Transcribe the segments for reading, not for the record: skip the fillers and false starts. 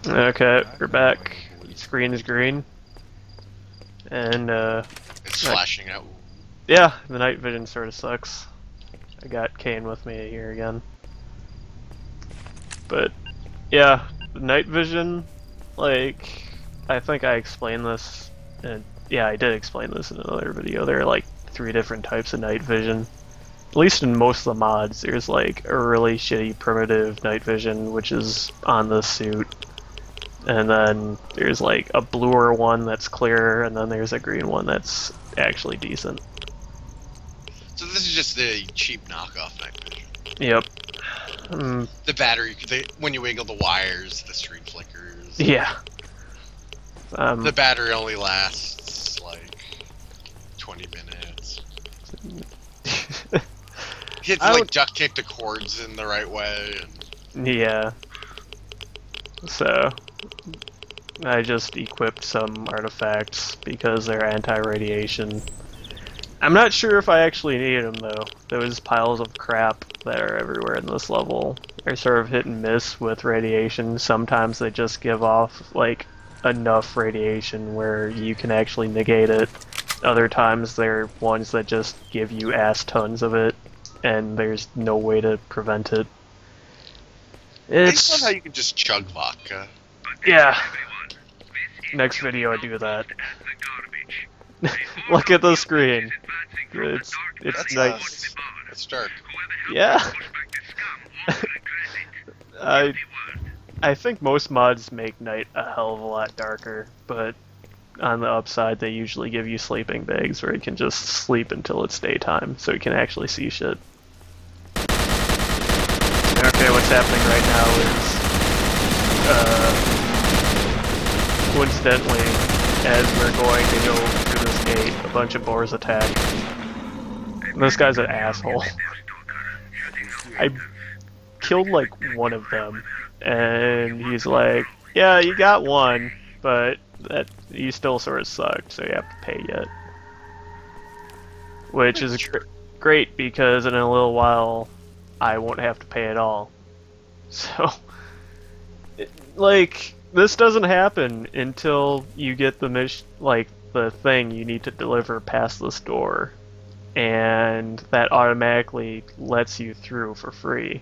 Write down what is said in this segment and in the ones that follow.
Okay, we're back. Screen is green. And, It's flashing out. yeah, the night vision sort of sucks. I got Kane with me here again. But, yeah, the night vision, like, I think I explained this, and yeah, I did explain this in another video. There are like 3 different types of night vision. At least in most of the mods, there's like a really shitty primitive night vision, which is on the suit. And then there's like a bluer one that's clear, and then there's a green one that's actually decent. So this is just the cheap knockoff night vision. Yep. The battery, when you wiggle the wires, the screen flickers. Yeah. The battery only lasts like 20 minutes. You have to like duct tape the cords in the right way. And... Yeah. So I just equipped some artifacts because they're anti-radiation. I'm not sure if I actually need them though. Those piles of crap that are everywhere in this level are sort of hit and miss with radiation. Sometimes they just give off like enough radiation where you can actually negate it. Other times they're ones that just give you ass tons of it and there's no way to prevent it. It's not how you can just chug vodka. Yeah. Next video I do that. Look at the screen. It's nice. It's dark. Yeah. I think most mods make night a hell of a lot darker, but on the upside they usually give you sleeping bags where you can just sleep until it's daytime, so you can actually see shit. Okay, what's happening right now is, coincidentally, as we're going to go through this gate, a bunch of boars attack. This guy's an asshole. I killed like one of them, and he's like, yeah, you got one, but that you still sort of suck, so you have to pay yet. Which is great because in a little while I won't have to pay at all. So, like, this doesn't happen until you get the the thing you need to deliver past this door, and that automatically lets you through for free.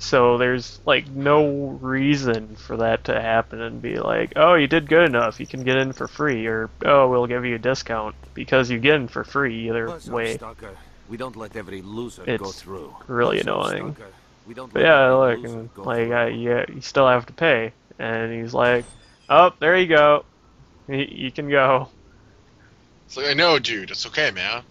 So there's like no reason for that to happen and be like, oh, you did good enough, you can get in for free, or oh, we'll give you a discount, because you get in for free either way. Stalker. We don't let every loser It's go through. really annoying. Stalker. We don't But let yeah, every look, loser and, go like, through. yeah, you still have to pay. And he's like, oh, there you go. You can go. It's like, I know, dude. It's okay, man.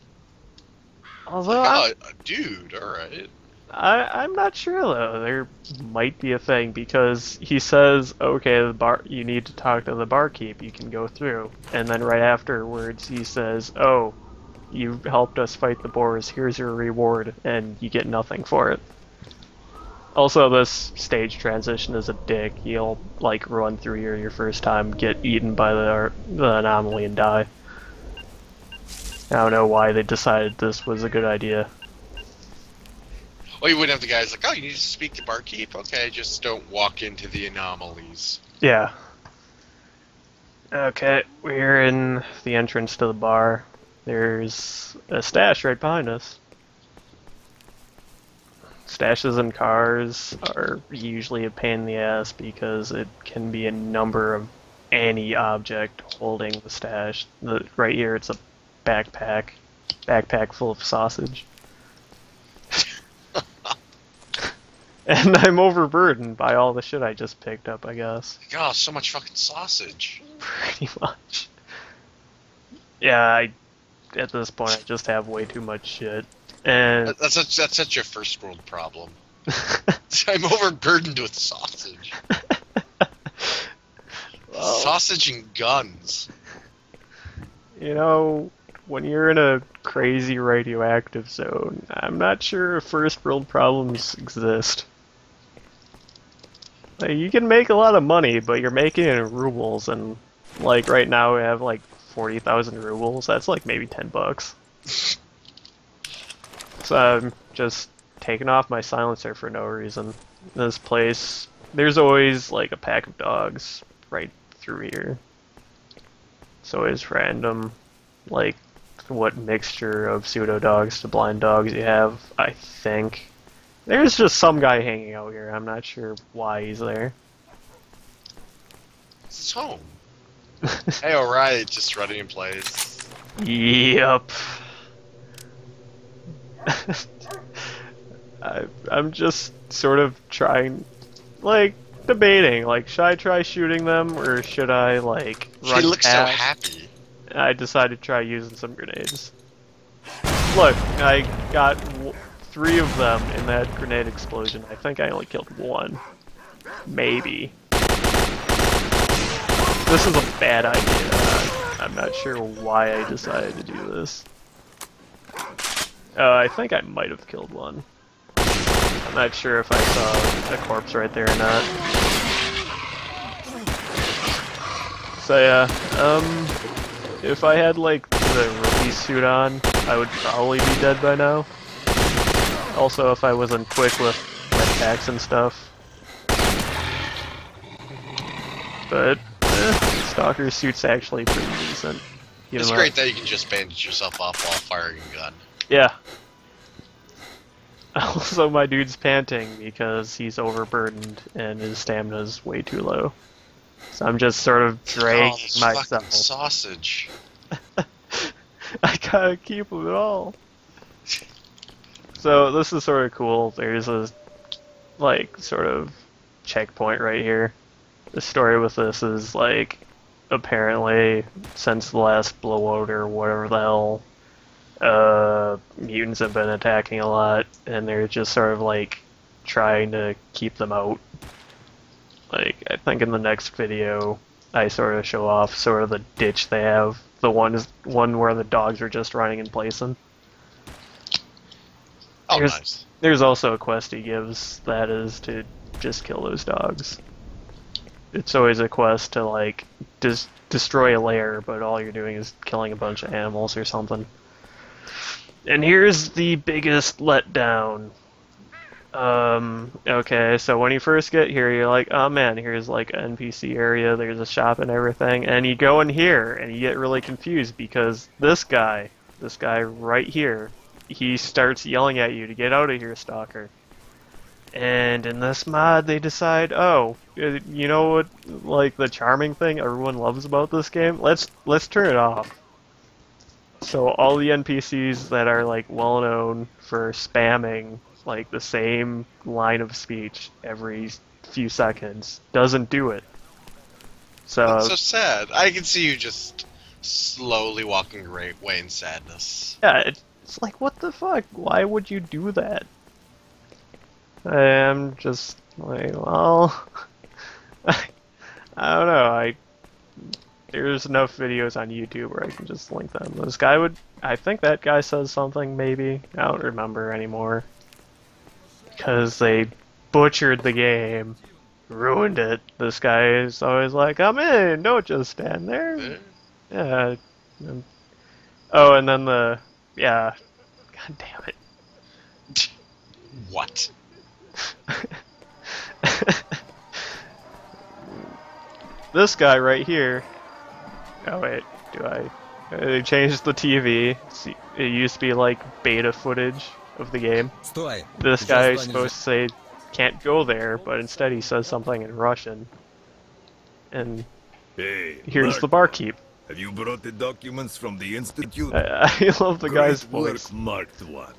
Although, Like, oh, dude, alright. I'm not sure, though. There might be a thing, because he says, okay, you need to talk to the barkeep, you can go through. And then right afterwards, he says, oh, you helped us fight the boars, here's your reward, and you get nothing for it. Also, this stage transition is a dick. You'll, like, run through here your first time, get eaten by the anomaly, and die. I don't know why they decided this was a good idea. Well, you wouldn't have the guys like, oh, you need to speak to barkeep? Okay, just don't walk into the anomalies. Yeah. Okay, we're in the entrance to the bar. There's a stash right behind us. Stashes in cars are usually a pain in the ass because it can be a number of any object holding the stash. Right here it's a backpack full of sausage. And I'm overburdened by all the shit I just picked up, I guess. God, so much fucking sausage. Pretty much. Yeah, at this point I just have way too much shit. And That's such a first world problem. I'm overburdened with sausage. well, Sausage and guns. you know, when you're in a crazy radioactive zone, I'm not sure if first world problems exist. Like, you can make a lot of money, but you're making it in rubles, and like right now we have like 40,000 rubles. That's like maybe $10. So I'm just taking off my silencer for no reason. This place there's always like a pack of dogs right through here. It's always random, like what mixture of pseudo dogs to blind dogs you have. I think there's just some guy hanging out here. I'm not sure why he's there. It's home. Hey, alright, just running in place. Yep. I'm just sort of trying, like, debating, like, should I try shooting them, or should I, like, run She looks so past? happy. I decided to try using some grenades. Look, I got 3 of them in that grenade explosion. I think I only killed 1. Maybe. This is a bad idea. I'm not sure why I decided to do this. I think I might have killed 1. I'm not sure if I saw a corpse right there or not. So yeah, if I had like the release suit on, I would probably be dead by now. Also, if I wasn't quick with my attacks and stuff. But Stalker suit's actually pretty decent. It's great that you can just bandage yourself off while firing a gun. Yeah. Also, my dude's panting because he's overburdened and his stamina's way too low. So I'm just sort of dragging this myself. fucking sausage. I gotta keep them at all. So this is sort of cool. There's a, like, sort of checkpoint right here. The story with this is, like, apparently, since the last blowout or whatever the hell, mutants have been attacking a lot, and they're just sort of, like, trying to keep them out. Like, I think in the next video, I sort of show off sort of the ditch they have. The one where the dogs are just running in place in. Oh, nice. There's also a quest he gives that is to just kill those dogs. It's always a quest to, like, destroy a lair, but all you're doing is killing a bunch of animals or something. And here's the biggest letdown. Okay, so when you first get here, you're like, oh man, here's like an NPC area, there's a shop and everything, and you go in here, and you get really confused because this guy right here, he starts yelling at you to get out of here, Stalker. And in this mod, they decide, oh, you know what, like, the charming thing everyone loves about this game? Let's turn it off. So all the NPCs that are, like, well-known for spamming, like, the same line of speech every few seconds, doesn't do it. So That's so sad. I can see you just slowly walking away in sadness. yeah, it's like, what the fuck? Why would you do that? I'm just like, well, I don't know. There's enough videos on YouTube where I can just link them. This guy would, I think that guy says something, maybe. I don't remember anymore. Because they butchered the game, ruined it. This guy is always like, I'm in, don't just stand there. Yeah. Oh, and then yeah. God damn it. What? This guy right here. Oh wait, do I? They changed the TV. See, it used to be like beta footage of the game. This guy is supposed to say can't go there, but instead he says something in Russian. And Hey, here's Mark, the barkeep. have you brought the documents from the institute? I love the guy's Great voice. work, marked one.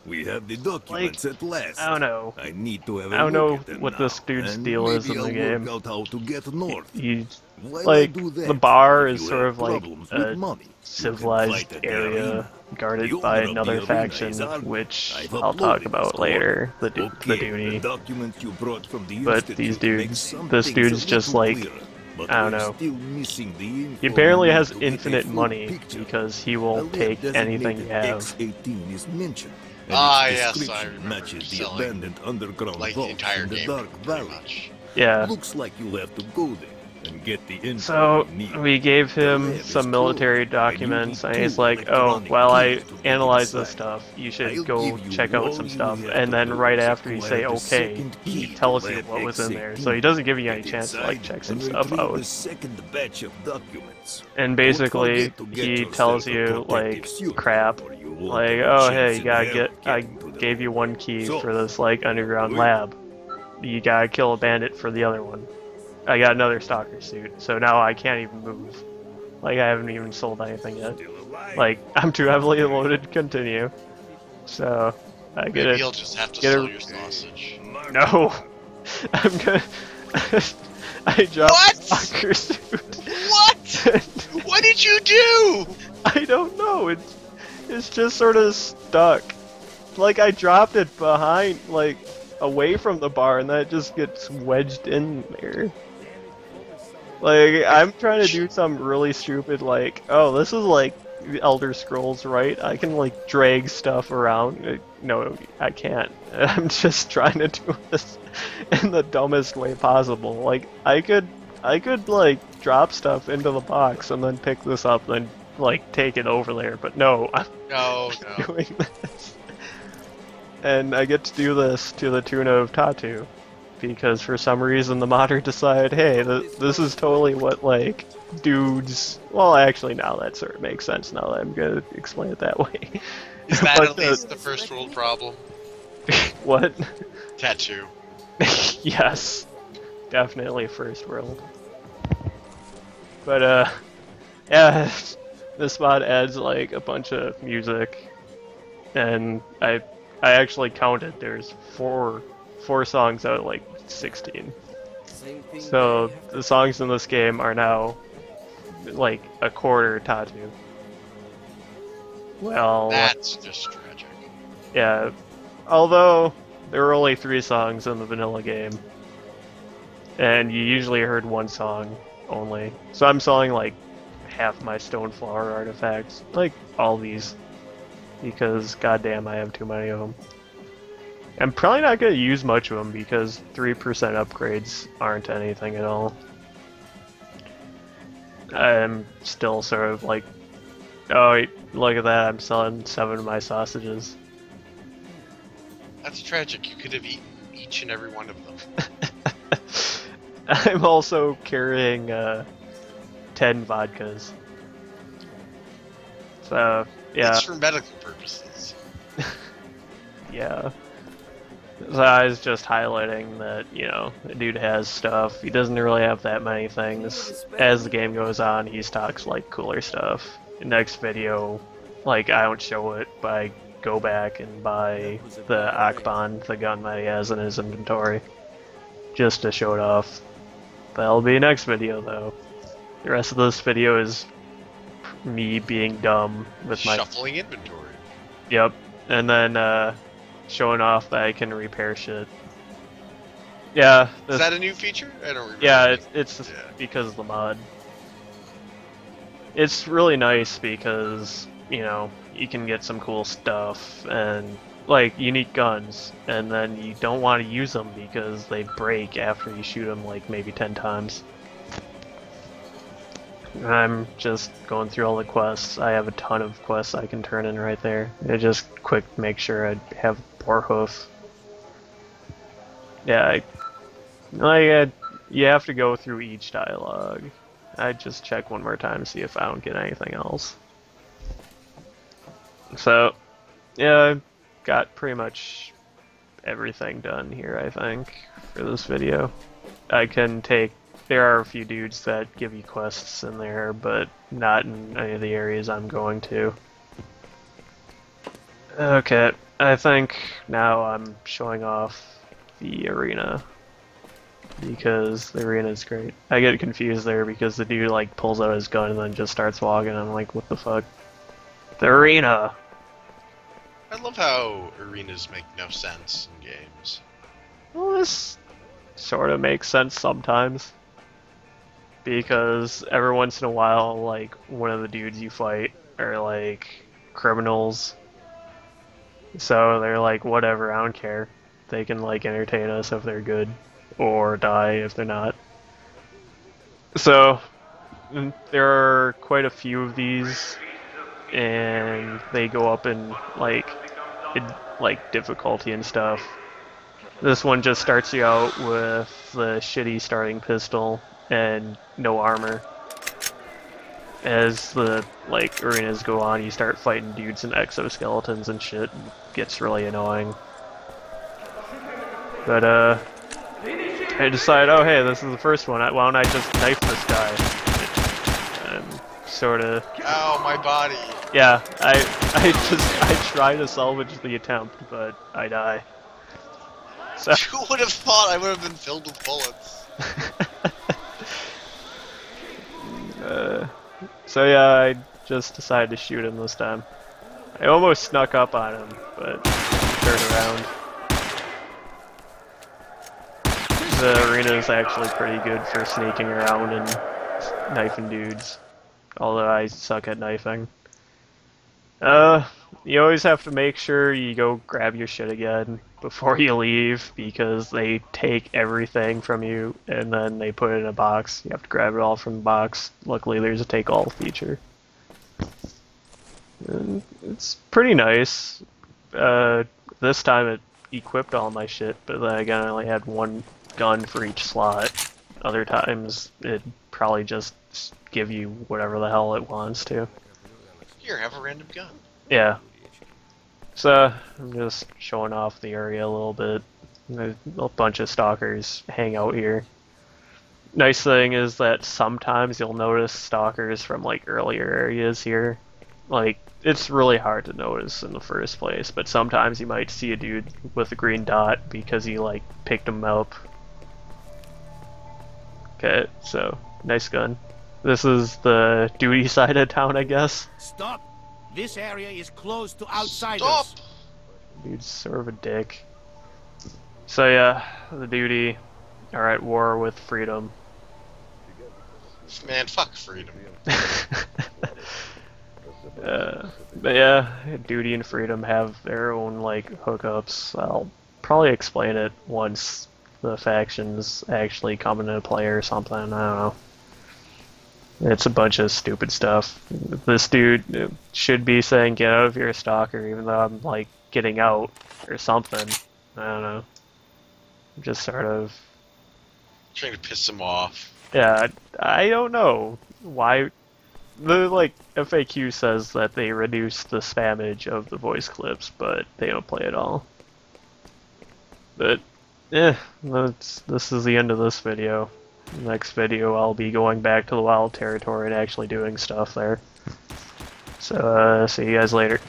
We have the documents at last. I don't know. I need to have a I don't look know at them what now, this dude's and deal is maybe in the I'll game. work out how to get north. He's While I like, do that, the bar if is you sort have of like problems a with money, you can civilized fight at the area arena. guarded The by owner of another the arena faction, is Arnold. which I've I'll talk uploaded about his later, the Okay, duty. the documents you brought from the But institute these make dudes, some this things dude's a just little like, clearer, but I don't we're know. still missing the info He apparently we need has to get a infinite full money picture. because he A will lab take anything you designated have. X18 is mentioned, and Ah, its yes, I description remember matches the selling, abandoned underground like the vaults entire in the game, Dark pretty Valley. much. Yeah, Looks like you'll have to go there. and get the info So we need. we gave The him lab is some military closed, and you documents, need and he's 2 like, "Oh, electronic while I keys to get analyze this inside. stuff, you should I'll go give you check out all some you stuff." have And to then do right is after you say acquire the "Okay," second he key to tells you lab what was in there. So X18. he doesn't give you any Get chance to like inside check some and stuff retrieve out. the second batch of documents. And Don't basically, forget to get he yourself tells a you protective like suit, crap, or you won't like, have a "Oh, chance hey, you in gotta hell I getting to the gave you lab." 1 key So, for this like underground wait. lab. You gotta kill a bandit for the other one." I got another stalker suit, so now I can't even move. Like, I haven't even sold anything yet. Still alive. Like, I'm too heavily loaded to continue. So, I get Maybe it. you'll just have to Get sell a- your sausage. No! I'm gonna... I dropped What? the stalker suit. What? What did you do? I don't know, it's just sort of stuck. Like, I dropped it behind, like, away from the bar, and then it just gets wedged in there. Like, I'm trying to do something really stupid, like, oh, this is like Elder Scrolls, right? I can, like, drag stuff around. No, I can't. I'm just trying to do this in the dumbest way possible. Like, I could, like, drop stuff into the box and then pick this up and, like, take it over there, but no, I'm No, no. doing this. And I get to do this to the tune of Tattoo. Because for some reason the modder decided, hey, this is totally what, like, dudes... Well, actually, now that sort of makes sense now that I'm gonna explain it that way. Is that But, at least the first world problem? What? Tattoo. Yes. Definitely first world. But, yeah, this mod adds, like, a bunch of music. And I actually counted, there's four songs out of like 16. So the songs in this game are now like a quarter Tattoo. Well, That's just tragic. yeah. Although there were only 3 songs in the vanilla game, and you usually heard 1 song only. So I'm selling like half my Stoneflower artifacts, like all these, because goddamn, I have too many of them. I'm probably not going to use much of them because 3% upgrades aren't anything at all. I'm still sort of like, oh, wait, look at that, I'm selling 7 of my sausages. That's tragic. You could have eaten each and every one of them. I'm also carrying 10 vodkas. So, yeah. It's for medical purposes. Yeah. So I was just highlighting that, you know, the dude has stuff. He doesn't really have that many things. As the game goes on, he stocks, like, cooler stuff. Next video, like, I don't show it, but I go back and buy the Akbon, the gun that he has in his inventory, just to show it off. That'll be next video, though. The rest of this video is me being dumb with my... Shuffling inventory. Yep. And then, showing off that I can repair shit. Yeah. Is that a new feature? I don't remember. Yeah, it's Yeah. because of the mod. It's really nice because, you know, you can get some cool stuff and, like, unique guns, and then you don't want to use them because they break after you shoot them, like, maybe 10 times. I'm just going through all the quests. I have a ton of quests I can turn in right there. I just quick make sure I have Boar Hoof. Yeah, you have to go through each dialogue. I just check one more time to see if I don't get anything else. So, yeah, I've got pretty much everything done here, I think, for this video. I can take... There are a few dudes that give you quests in there, but not in any of the areas I'm going to. Okay, I think now I'm showing off the arena, because the arena is great. I get confused there because the dude like pulls out his gun and then just starts walking, and I'm like, what the fuck? The arena! I love how arenas make no sense in games. Well, this sort of makes sense sometimes. Because every once in a while, like, one of the dudes you fight are, like, criminals. So they're like, whatever, I don't care. They can, like, entertain us if they're good, or die if they're not. So, there are quite a few of these, and they go up in like difficulty and stuff. This one just starts you out with the shitty starting pistol and no armor. As the arenas go on, you start fighting dudes in exoskeletons and shit. And it gets really annoying. But I decided, oh hey, this is the first one. Why don't I just knife this guy? And sort of. Ow, my body. Yeah, I try to salvage the attempt, but I die. So. Who would have thought I would have been filled with bullets? So yeah, I just decided to shoot him this time. I almost snuck up on him, but turned around. The arena is actually pretty good for sneaking around and knifing dudes, although I suck at knifing. You always have to make sure you go grab your shit again before you leave, because they take everything from you and then they put it in a box. You have to grab it all from the box. Luckily there's a take all feature. And it's pretty nice. This time it equipped all my shit, but then again I only had one gun for each slot. Other times it probably just give you whatever the hell it wants to. Here, have a random gun. Yeah. So, I'm just showing off the area a little bit. There's a bunch of stalkers hang out here. Nice thing is that sometimes you'll notice stalkers from earlier areas here. It's really hard to notice in the first place, but sometimes you might see a dude with a green dot because he picked him up. Okay, so nice gun. This is the duty side of town, I guess. Stop! This area is closed to outsiders. Stop! Dude's sort of a dick. So yeah, the duty are at war with freedom. Man, fuck freedom. But yeah, duty and freedom have their own hookups. I'll probably explain it once the factions actually come into play or something. I don't know. It's a bunch of stupid stuff. This dude should be saying get out of here, stalker, even though I'm getting out or something. I don't know. Just sort of Trying to piss him off. yeah, I don't know why. The FAQ says that they reduce the spammage of the voice clips, but they don't play at all. But yeah, this is the end of this video. Next video I'll be going back to the wild territory and actually doing stuff there. So see you guys later.